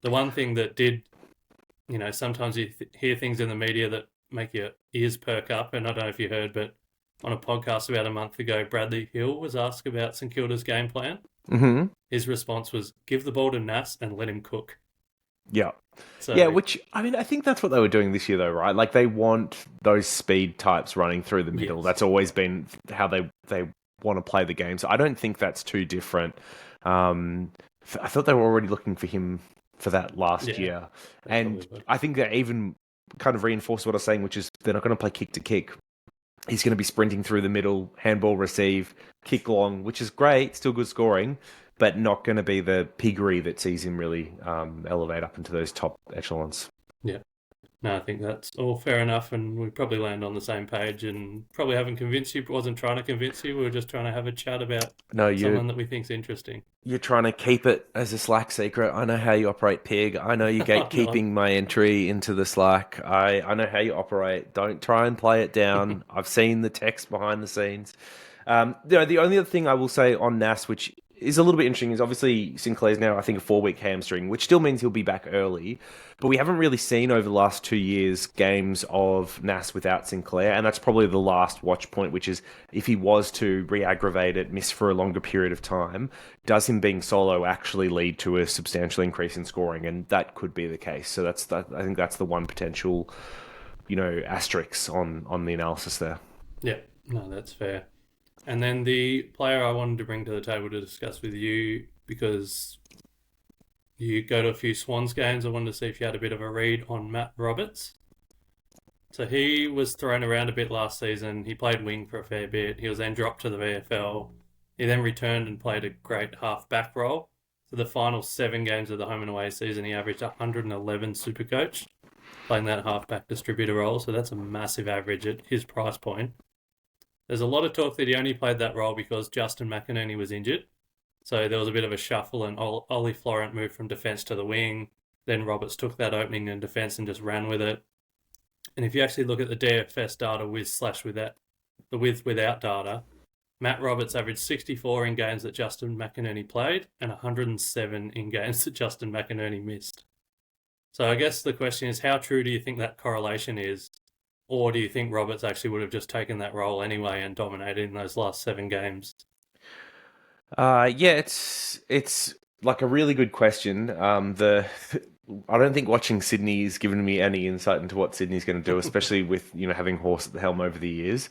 The one thing that did, sometimes you hear things in the media that make your ears perk up, and I don't know if you heard, but on a podcast about a month ago, Bradley Hill was asked about St Kilda's game plan. Mm-hmm. His response was, give the ball to Nas and let him cook. Yeah. So, which, I think that's what they were doing this year though, right? Like they want those speed types running through the middle. Yes. That's always been how they want to play the game. So I don't think that's too different. I thought they were already looking for him for that last year. And I think that even kind of reinforced what I was saying, which is they're not going to play kick to kick. He's going to be sprinting through the middle, handball receive, kick long, which is great, still good scoring, but not going to be the piggery that sees him really elevate up into those top echelons. Yeah. No, I think that's all fair enough, and we probably land on the same page, and probably haven't convinced you, wasn't trying to convince you, we were just trying to have a chat about someone that we think's interesting. You're trying to keep it as a Slack secret. I know how you operate, Pig. I know you're gatekeeping my entry into the Slack. I know how you operate. Don't try and play it down. I've seen the text behind the scenes. The only other thing I will say on Nas, which is a little bit interesting, is obviously Sinclair's now, I think, a 4-week hamstring, which still means he'll be back early. But we haven't really seen over the last 2 years games of Nas without Sinclair, and that's probably the last watch point, which is if he was to re-aggravate it, miss for a longer period of time, does him being solo actually lead to a substantial increase in scoring? And that could be the case. So I think that's the one potential, asterisk on the analysis there. Yeah, no, that's fair. And then the player I wanted to bring to the table to discuss with you, because you go to a few Swans games, I wanted to see if you had a bit of a read on Matt Roberts. So he was thrown around a bit last season. He played wing for a fair bit. He was then dropped to the VFL. He then returned and played a great half-back role. For the final 7 games of the home and away season, he averaged 111 SuperCoach, playing that half-back distributor role. So that's a massive average at his price point. There's a lot of talk that he only played that role because Justin McInerney was injured. So there was a bit of a shuffle, and Ollie Florent moved from defence to the wing. Then Roberts took that opening in defence and just ran with it. And if you actually look at the DFS data without data, Matt Roberts averaged 64 in games that Justin McInerney played and 107 in games that Justin McInerney missed. So I guess the question is, how true do you think that correlation is? Or do you think Roberts actually would have just taken that role anyway and dominated in those last 7 games? It's like a really good question. I don't think watching Sydney has given me any insight into what Sydney's going to do, especially with having Horse at the helm over the years.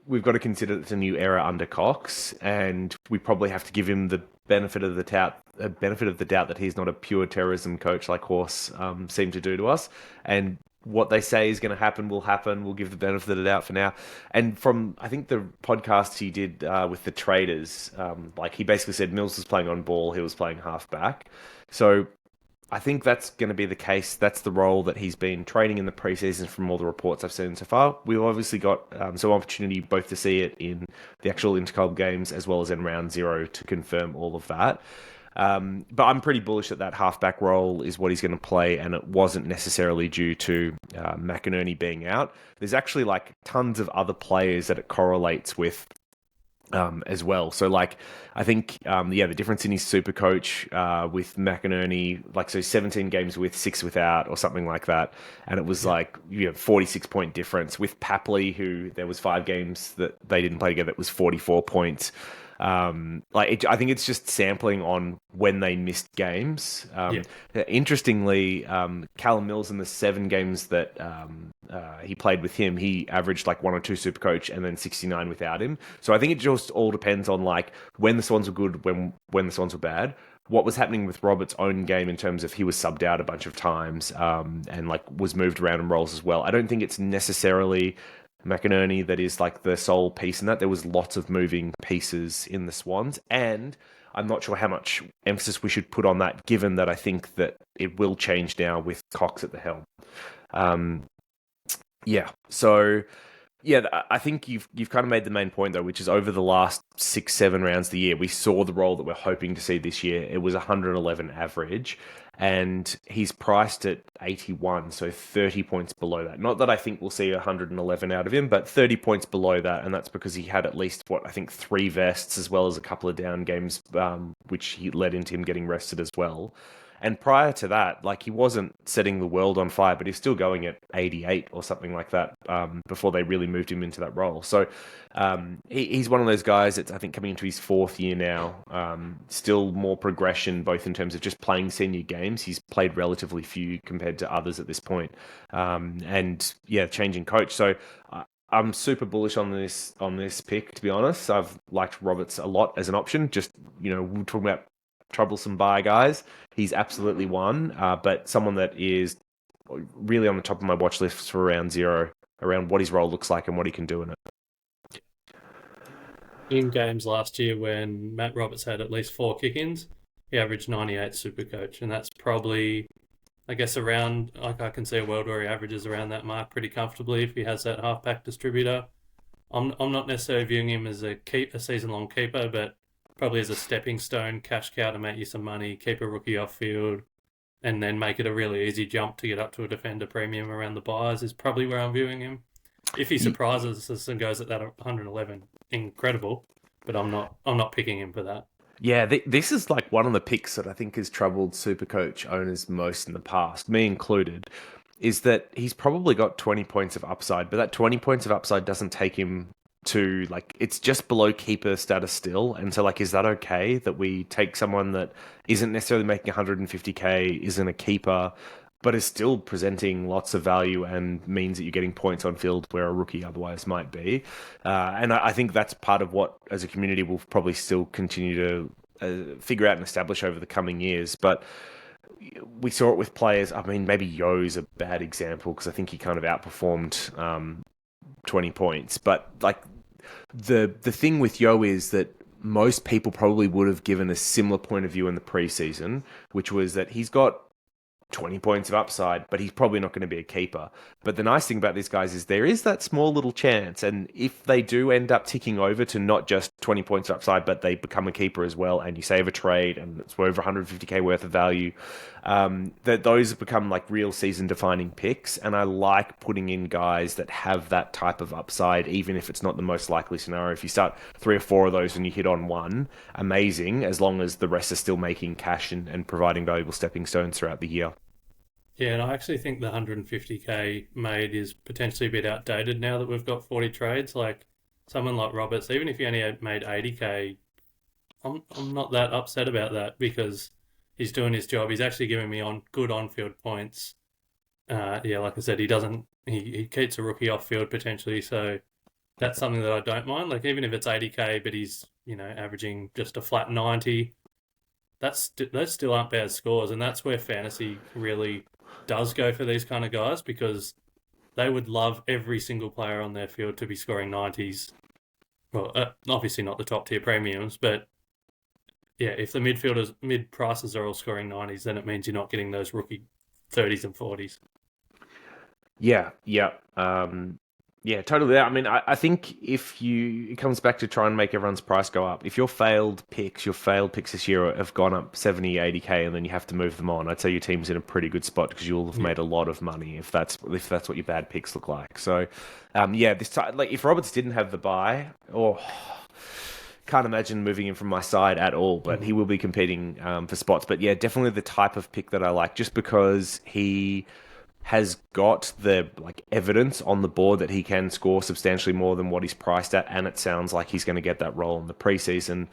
We've got to consider it's a new era under Cox, and we probably have to give him the benefit of the doubt that he's not a pure terrorism coach like Horse seemed to do to us. And what they say is going to happen will happen. We'll give the benefit of the doubt for now. And from, I think, the podcast he did with the traders, he basically said Mills was playing on ball, he was playing halfback. So I think that's going to be the case. That's the role that he's been training in the preseason from all the reports I've seen so far. We've obviously got some opportunity both to see it in the actual interclub games as well as in round 0 to confirm all of that. But I'm pretty bullish that halfback role is what he's going to play, and it wasn't necessarily due to McInerney being out. There's actually tons of other players that it correlates with as well. So I think the difference in his SuperCoach with McInerney, so 17 games with, 6 without, or something like that, and it was 46-point difference with Papley, who there was 5 games that they didn't play together. It was 44 points. I think it's just sampling on when they missed games. Yeah. Interestingly, Callum Mills in the 7 games that he played with him, he averaged like 1 or 2 Supercoach and then 69 without him. So I think it just all depends on like when the Swans were good, when the Swans were bad. What was happening with Robert's own game in terms of he was subbed out a bunch of times and like was moved around in roles as well. I don't think it's necessarily McInerney that is like the sole piece in that. There was lots of moving pieces in the Swans, and I'm not sure how much emphasis we should put on that, given that I think that it will change now with Cox at the helm. So I think you've kind of made the main point though, which is over the last 6-7 rounds of the year, we saw the role that we're hoping to see this year. It was 111 average, and he's priced at 81, so 30 points below that. Not that I think we'll see 111 out of him, but 30 points below that, and that's because he had at least, 3 vests, as well as a couple of down games, which he led into him getting rested as well. And prior to that, like, he wasn't setting the world on fire, but he's still going at 88 or something like that before they really moved him into that role. So he's one of those guys that's, I think, coming into his 4th year now. Still more progression, both in terms of just playing senior games. He's played relatively few compared to others at this point. Changing coach. So I'm super bullish on this pick, to be honest. I've liked Roberts a lot as an option. Just, we're talking about troublesome buy guys. He's absolutely one, but someone that is really on the top of my watch list for round 0, around what his role looks like and what he can do in it. In games last year when Matt Roberts had at least 4 kick-ins, he averaged 98 Supercoach, and that's probably, I guess, around, like, I can see a world where he averages around that mark pretty comfortably if he has that halfback distributor. I'm not necessarily viewing him as a season-long keeper, but probably as a stepping stone, cash cow to make you some money, keep a rookie off field, and then make it a really easy jump to get up to a defender premium around the buys is probably where I'm viewing him. If he surprises us and goes at that 111, incredible, but I'm not picking him for that. Yeah, this is like one of the picks that I think has troubled Supercoach owners most in the past, me included, is that he's probably got 20 points of upside, but that 20 points of upside doesn't take him to, like, it's just below keeper status still. And so, like, is that okay that we take someone that isn't necessarily making 150k, isn't a keeper, but is still presenting lots of value and means that you're getting points on field where a rookie otherwise might be? And I think that's part of what, as a community, we'll probably still continue to figure out and establish over the coming years. But we saw it with players. I mean, maybe Yo's a bad example because I think he kind of outperformed 20 points. But, like, the thing with Yo is that most people probably would have given a similar point of view in the preseason, which was that he's got 20 points of upside, but he's probably not going to be a keeper. But the nice thing about these guys is there is that small little chance, and if they do end up ticking over to not just 20 points of upside, but they become a keeper as well, and you save a trade, and it's over 150k worth of value, that those have become like real season-defining picks. And I like putting in guys that have that type of upside, even if it's not the most likely scenario. If you start 3 or 4 of those and you hit on one, amazing, as long as the rest are still making cash and providing valuable stepping stones throughout the year. Yeah, and I actually think the 150k made is potentially a bit outdated now that we've got 40 trades. Like, someone like Roberts, even if he only made 80k, I'm not that upset about that because he's doing his job. He's actually giving me good on-field points. Like I said, he keeps a rookie off-field potentially, so that's something that I don't mind. Like, even if it's 80k, but he's, averaging just a flat 90, those still aren't bad scores, and that's where fantasy really does go for these kind of guys, because they would love every single player on their field to be scoring 90s. Well, obviously not the top tier premiums, but yeah, if the mid prices are all scoring 90s, then it means you're not getting those rookie 30s and 40s. Yeah. Yeah, totally. I mean, I think it comes back to try and make everyone's price go up. If your failed picks this year have gone up 70, 80k, and then you have to move them on, I'd say your team's in a pretty good spot because you'll have made a lot of money if that's what your bad picks look like. So, this time, like, if Roberts didn't have the bye, can't imagine moving him from my side at all. But he will be competing for spots. But yeah, definitely the type of pick that I like, just because he has got the evidence on the board that he can score substantially more than what he's priced at, and it sounds like he's going to get that role in the preseason.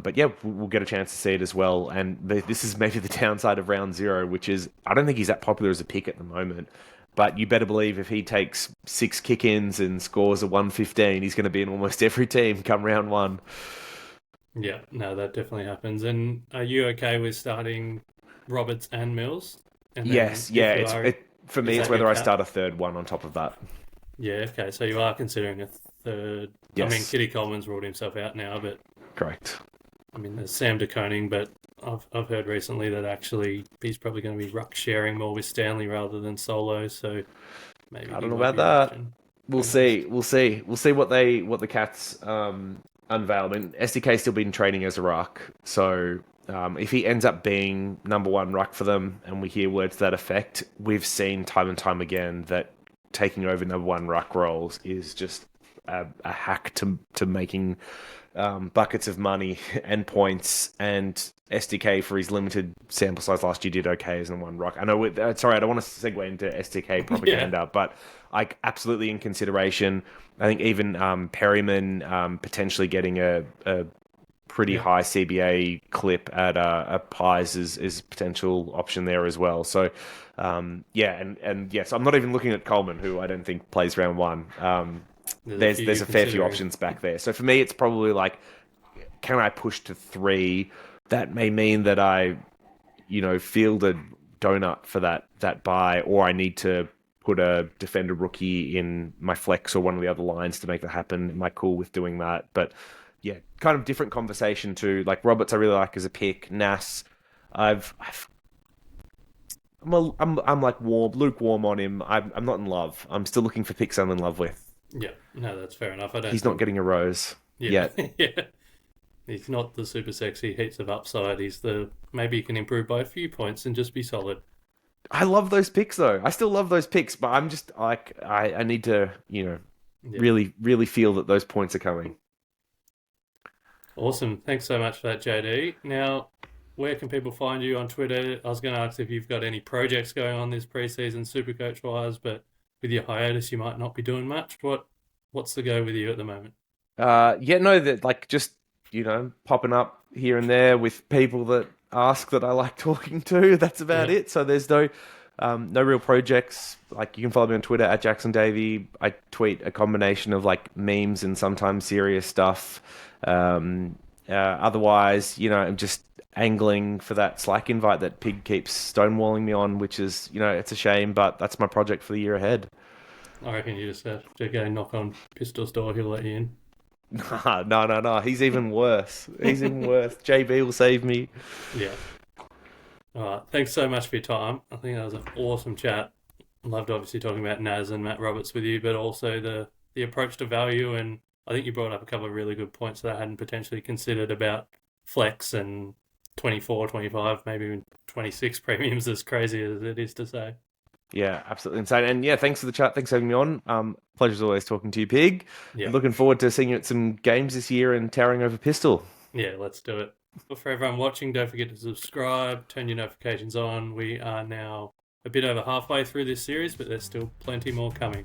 But yeah, we'll get a chance to see it as well. And this is maybe the downside of round zero, which is I don't think he's that popular as a pick at the moment. But you better believe if he takes 6 kick-ins and scores a 115, he's going to be in almost every team come round one. Yeah, no, that definitely happens. And are you okay with starting Roberts and Mills? And then Yes, yeah. For me, it's whether I cap? start a third one on top of that. Yeah, okay. So you are considering a third. Yes. I mean, Kitty Coleman's ruled himself out now, but Correct. I mean, there's Sam De Koning, but I've heard recently that actually he's probably going to be ruck sharing more with Stanley rather than solo. So maybe I he don't know won't about be an that. option. We'll see. We'll see. We'll see what the Cats unveil. I mean, SDK's still been training as a ruck, so if he ends up being number one ruck for them, and we hear words to that effect, we've seen time and time again that taking over number one ruck roles is just a hack to making buckets of money and points. And SDK, for his limited sample size last year, did okay as number one ruck. I know. Sorry, I don't want to segue into SDK propaganda, but absolutely in consideration. I think even Perryman potentially getting a pretty high CBA clip at a Pies is a potential option there as well. So, and yes, I'm not even looking at Coleman, who I don't think plays round one. There's a fair few options back there. So for me, it's probably can I push to 3? That may mean that I, field a donut for that buy, or I need to put a defender rookie in my flex or one of the other lines to make that happen. Am I cool with doing that? But yeah, kind of different conversation too. Like Roberts, I really like as a pick. Nas, I'm lukewarm on him. I'm not in love. I'm still looking for picks I'm in love with. Yeah, no, that's fair enough. He's not getting a rose yet. Yeah. He's not the super sexy heaps of upside. Maybe he can improve by a few points and just be solid. I love those picks though. I still love those picks, but I'm just I need to, really, really feel that those points are coming. Awesome. Thanks so much for that, JD. Now, where can people find you on Twitter? I was going to ask if you've got any projects going on this preseason, Supercoach wise, but with your hiatus, you might not be doing much. What's the go with you at the moment? Just popping up here and there with people that ask that I like talking to. That's about it. So there's no real projects. Like, you can follow me on Twitter at Jackson Davey. I tweet a combination of memes and sometimes serious stuff. Otherwise, I'm just angling for that Slack invite that Pig keeps stonewalling me on, which is, it's a shame, but that's my project for the year ahead. I reckon you just have to go knock on Pistol's door. He'll let you in. No. He's even worse. JB will save me. Yeah. All right. Thanks so much for your time. I think that was an awesome chat. Loved obviously talking about Nas and Matt Roberts with you, but also the approach to value. And I think you brought up a couple of really good points that I hadn't potentially considered about flex and 24, 25, maybe even 26 premiums, as crazy as it is to say. Yeah, absolutely insane. And yeah, thanks for the chat. Thanks for having me on. Pleasure as always talking to you, Pig. Yeah. Looking forward to seeing you at some games this year and towering over Pistol. Yeah, let's do it. But for everyone watching, don't forget to subscribe, turn your notifications on. We are now a bit over halfway through this series, but there's still plenty more coming.